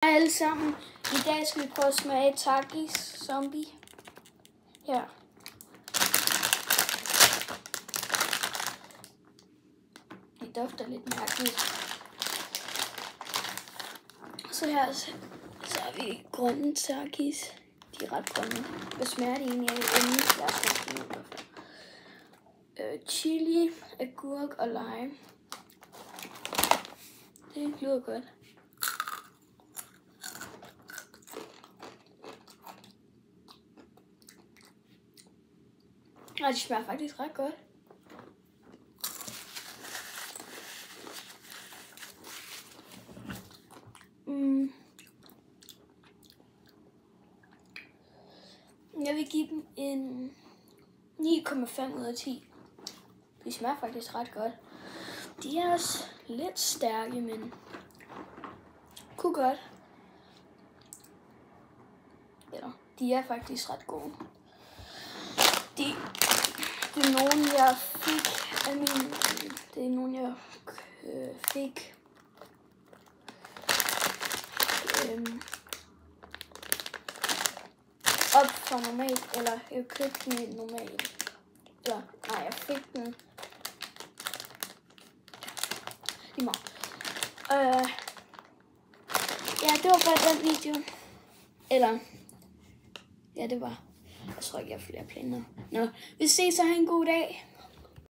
Hej alle sammen. I dag skal vi prøve at smage Takis Zombie. Her. Det dufter lidt mærkeligt. Så her så har vi grønne Takis. De er ret grønne. Hvad smager de egentlig af? Lad os smage dem. Chili, agurk og lime. Det lyder godt. Og det smager faktisk ret godt. Jeg vil give dem en 9,5 ud af 10. De smager faktisk ret godt. De er også lidt stærke, men kunne godt. Eller, de er faktisk ret gode. Det er nogen, jeg fik af min... Det er nogen, jeg fik... op fra normalt, eller jeg købte den normalt. Eller, nej, jeg fik den... Lige meget. Ja, det var bare den video. Eller... Ja, det var... Jeg tror ikke, jeg har flere planer. Nå, vi ses og have en god dag.